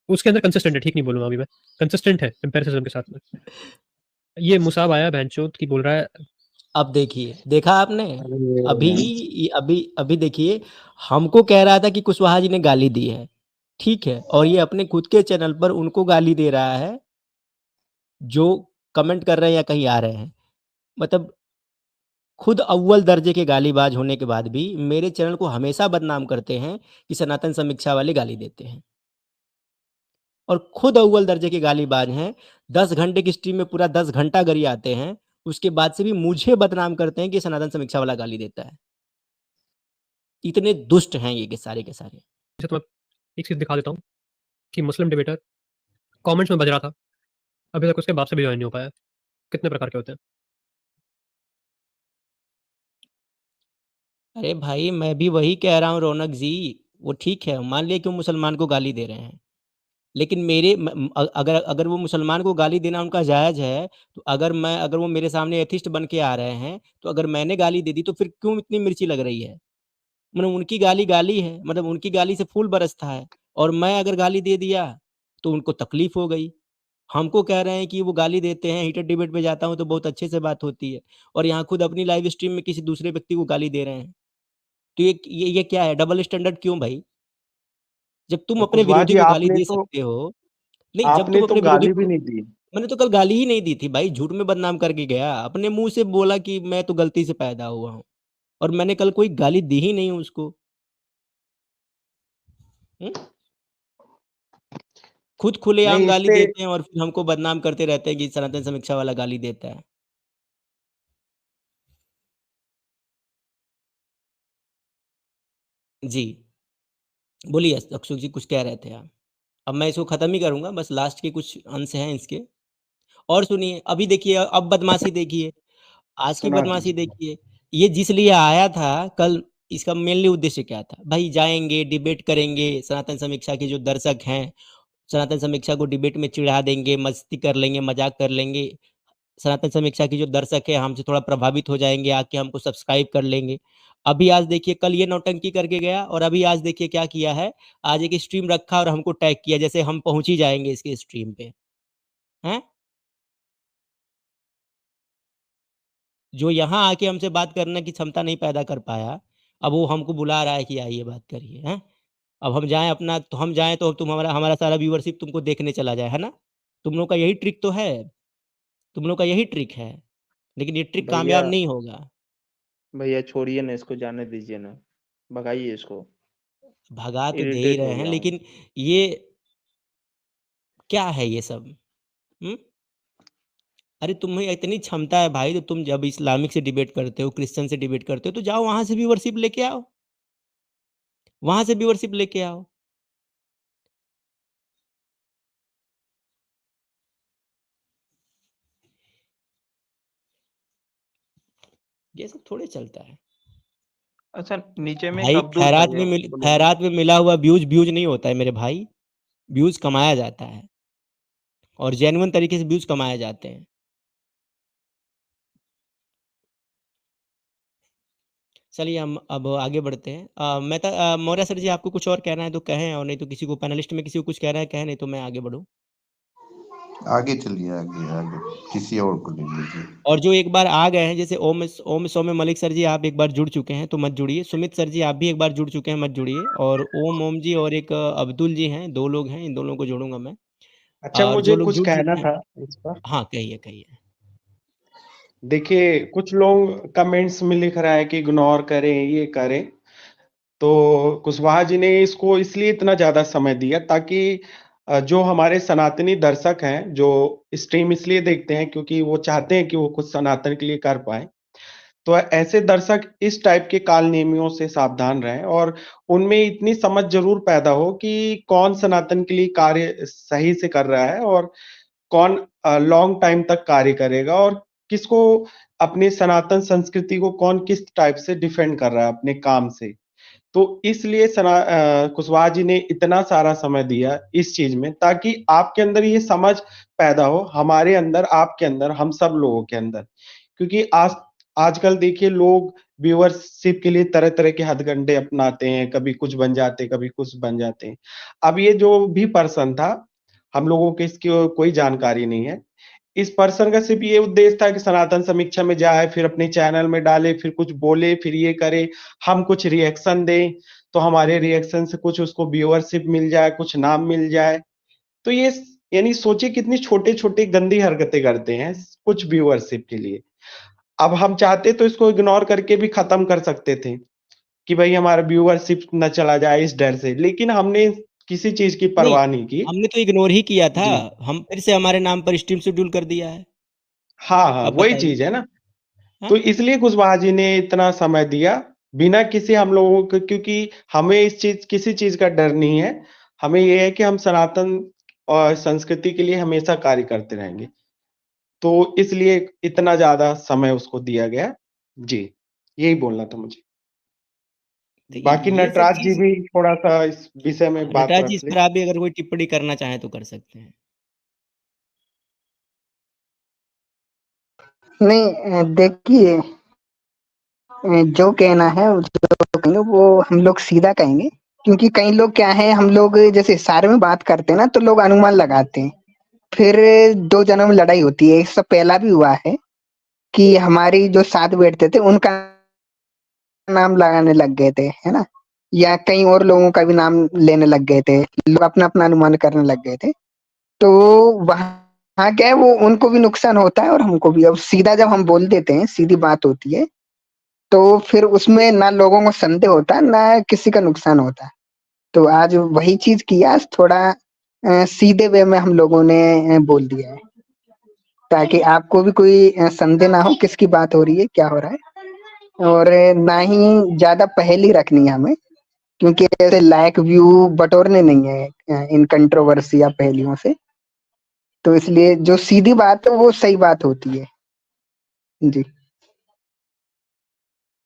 उसके अंदर कंसिस्टेंट है, ठीक नहीं बोलूंगा अभी मैं, कंसिस्टेंट है एम्पेरिसिज्म के साथ में। ये मुसाब आया बहनचोद की बोल रहा है। अब देखिए, देखा आपने? अभी अरे अभी अभी देखिए, हमको कह रहा था कि कुशवाहा जी ने गाली दी है, ठीक है, और ये अपने खुद के चैनल पर उनको गाली दे रहा है जो कमेंट कर रहे हैं या कहीं आ रहे हैं। मतलब खुद अव्वल दर्जे के गालीबाज होने के बाद भी मेरे चैनल को हमेशा बदनाम करते हैं कि सनातन समीक्षा वाले गाली देते हैं, और खुद अव्वल दर्जे के गालीबाज हैं। 10 घंटे की स्ट्रीम में पूरा 10 घंटा गरियाते हैं, उसके बाद से भी मुझे बदनाम करते हैं कि सनातन समीक्षा वाला गाली देता है। इतने दुष्ट हैं ये के सारे के सारे। जैसे तो मैं एक चीज दिखा देता हूँ कि मुस्लिम डिबेटर कमेंट्स में बज रहा था, अभी तक उसके बाप से भी ज्वाइन नहीं हो पाया। कितने प्रकार के होते हैं। अरे भाई, मैं भी वही कह रहा हूँ रौनक जी, वो ठीक है, मान लिया कि वो मुसलमान को गाली दे रहे हैं, लेकिन मेरे अगर अगर वो मुसलमान को गाली देना उनका जायज़ है, तो अगर वो मेरे सामने एथिस्ट बन के आ रहे हैं, तो अगर मैंने गाली दे दी तो फिर क्यों इतनी मिर्ची लग रही है? मतलब उनकी गाली गाली है, मतलब उनकी गाली से फूल बरसता है, और मैं अगर गाली दे दिया तो उनको तकलीफ हो गई। हमको कह रहे हैं कि वो गाली देते हैं, हीटेड डिबेट पे जाता हूँ तो बहुत अच्छे से बात होती है, और यहाँ खुद अपनी लाइव स्ट्रीम में किसी दूसरे व्यक्ति को गाली दे रहे हैं। तो ये क्या है? डबल स्टैंडर्ड क्यों भाई? जब तुम तो अपने कुशवाहा विरोधी जी को गाली दे सकते हो, नहीं, जब आपने तुम तो अपने विरोधी गाली भी को, नहीं दी। मैंने तो कल गाली ही नहीं दी थी भाई, झूठ में बदनाम करके गया। अपने मुँह से बोला कि मैं तो गलती से पैदा हुआ हूँ, और मैंने कल कोई गाली दी ही नहीं उसको। हुँ? खुद खुलेआम नहीं, इस गाली पे देते हैं और फिर हमको बदनाम करते रहते हैं कि सनातन समीक्षा वाला गाली देता है। जी, बोलिए अक्षुक जी, कुछ कह रहे थे आप? अब मैं इसको खत्म ही करूँगा, बस लास्ट के कुछ अंश हैं इसके। और सुनिए, अभी देखिए, अब बदमाशी देखिए, आज की सुना बदमाशी दीजिए। देखिए। ये जिस लिए आया था कल, इसका मेनली उद्देश्य क्या था? भाई जाएँगे, डिबेट करेंगे, सनातन समीक्षा के जो दर्शक हैं, सनातन समीक्षा को डिबेट में चिढ़ा देंगे, मस्ती कर लेंगे, मज़ाक कर लेंगे। सनातन समीक्षा के जो दर्शक हैं हमसे थोड़ा प्रभावित हो जाएँगे, आके हमको सब्सक्राइब कर लेंगे। अभी आज देखिए, कल ये नौटंकी करके गया, और अभी आज देखिए क्या किया है, आज एक स्ट्रीम रखा और हमको टैग किया, जैसे हम पहुँच ही जाएँगे इसके स्ट्रीम पे, हैं? जो यहाँ आके हमसे बात करने की क्षमता नहीं पैदा कर पाया, अब वो हमको बुला रहा है कि आइए बात करिए, हैं? अब हम जाएँ तो तुम हमारा हमारा सारा व्यूअरशिप तुमको देखने चला जाए, है ना? तुम लोग का यही ट्रिक तो है, तुम लोग का यही ट्रिक है, लेकिन ये ट्रिक भैया कामयाब नहीं होगा। भैया छोड़िए ना, इसको जाने दीजिए ना, भगाइए इसको। भगा तो दे ही इरिटेट रहे हो हैं, गया हूँ। लेकिन ये क्या है ये सब? हुँ? अरे तुम्हें इतनी क्षमता है भाई, तो तुम जब इस्लामिक से डिबेट करते हो, क्रिश्चियन से डिबेट करते हो, तो जाओ वहाँ से व्यूअरशिप लेके आओ, वहाँ से व्यूअरशिप लेके आओ। ये सब थोड़े चलता है। अच्छा, नीचे में एक भाई अब्दुल भाई है, उनको ले लो। खैरात में मिला हुआ व्यूज़ नहीं होता है मेरे भाई, व्यूज़ कमाया जाता है, और जेन्युइन तरीके से व्यूज़ कमाए जाते हैं। चलिए हम अब आगे बढ़ते हैं। मौर्य सर जी, आपको कुछ और कहना है तो कहें, और नहीं तो किसी को पैनलिस्ट में किसी को कुछ कहना है कहें, नहीं तो मैं आगे बढ़ूँ। आगे चलिए, आगे आगे किसी और को ले लीजिए। और जो एक बार आ गए हैं, जैसे ओम सौम्य मलिक सर जी, आप एक बार जुड़ चुके हैं तो मत जुड़िए। सुमित सर जी, आप भी एक बार जुड़ चुके हैं, मत जुड़िए। और ओम जी और एक अब्दुल जी हैं, 2 लोग हैं, इन दोनों को जोड़ूँगा मैं। अच्छा, और मुझे जो लोग कुछ जुड़ कहना चुके हैं, था इस पर। हाँ, कहिए, कहिए। देखिए, कुछ लोग कमेंट्स में लिख रहा है कि इग्नोर करें, ये करें। तो कुशवाहा जी ने इसको इसलिए इतना ज़्यादा समय दिया ताकि जो हमारे सनातनी दर्शक हैं, जो स्ट्रीम इसलिए देखते हैं क्योंकि वो चाहते हैं कि वो कुछ सनातन के लिए कर पाएँ। तो ऐसे दर्शक इस टाइप के काल नेमियों से सावधान रहें, और उनमें इतनी समझ ज़रूर पैदा हो कि कौन सनातन के लिए कार्य सही से कर रहा है, और कौन लॉन्ग टाइम तक कार्य करेगा, और किसको अपनी सनातन संस्कृति को कौन किस टाइप से डिफेंड कर रहा है अपने काम से। तो इसलिए कुशवाहा जी ने इतना सारा समय दिया इस चीज़ में, ताकि आपके अंदर ये समझ पैदा हो, हमारे अंदर, आपके अंदर, हम सब लोगों के अंदर। क्योंकि आज आजकल देखिए लोग व्यूअरशिप के लिए तरह-तरह के हथकंडे अपनाते हैं, कभी कुछ बन जाते हैं, कभी कुछ बन जाते हैं। अब ये जो भी पर्सन था, हम लोगों को इसकी कोई जानकारी नहीं है। इस पर्सन का सिर्फ़ ये उद्देश्य था कि सनातन समीक्षा में जाए, फिर अपने चैनल में डाले, फिर कुछ बोले, फिर ये करे, हम कुछ रिएक्शन दें, तो हमारे रिएक्शन से कुछ उसको व्यूअरशिप मिल जाए, कुछ नाम मिल जाए। तो ये यानी सोचिए कितनी छोटे-छोटे गंदी हरकतें करते हैं, कुछ व्यूअरशिप के लिए। अब हम चाहते तो इसको इग्नोर करके भी खत्म कर सकते थे, कि भई हमारा व्यूअरशिप ना चला जाए इस डर से, लेकिन हमने किसी चीज़ की नहीं, परवाह नहीं की। हमने तो इग्नोर ही किया था। जी। हम फिर से हमारे नाम पर स्ट्रीम शेड्यूल कर दिया है। हाँ, हाँ, अब वही बताइए। चीज़ है ना। हाँ? तो इसलिए कुशवाहा जी ने इतना समय दिया, बिना किसी हम लोगों को, क्योंकि हमें इस चीज़ किसी चीज़ का डर नहीं है। हमें ये है कि हम सनातन और संस्कृति के लिए हमेशा कार्य करते रहेंगे। तो इसलिए इतना ज़्यादा समय उसको दिया गया। जी, यही बोलना था मुझे। तो बाकी ये सब नटराज जी चीज़ भी थोड़ा-सा इस विषय में बात नटराज जी, रख इस लें। पर आप भी अगर कोई टिप्पणी करना चाहें तो कर सकते हैं। नहीं देखिए जो कहना है जो कहेंगे वो हम लोग सीधा कहेंगे, क्योंकि कई लोग क्या है, हम लोग जैसे इशारे में बात करते हैं ना तो लोग अनुमान लगाते हैं, फिर 2 जनों में लड़ाई होती है। इससे पहला भी हुआ है कि हमारी जो साथ बैठते थे उनका नाम लगाने लग गए थे, है ना? या कई और लोगों का भी नाम लेने लग गए थे, लोग अपना-अपना अनुमान करने लग गए थे। तो वहाँ क्या है, वो उनको भी नुकसान होता है और हमको भी। अब सीधा जब हम बोल देते हैं, सीधी बात होती है, तो फिर उसमें ना लोगों को संदेह होता है, ना किसी का नुकसान होता है। तो आज वही चीज़ किया, आज थोड़ा सीधे वे में हम लोगों ने बोल दिया है, ताकि आपको भी कोई संदेह ना हो किसकी बात हो रही है, क्या हो रहा है। और ना ही ज़्यादा पहेली रखनी है हमें, क्योंकि ऐसे लाइक व्यू बटोरने नहीं है इन कंट्रोवर्सी या पहेलियों से। तो इसलिए जो सीधी बात है वो सही बात होती है। जी।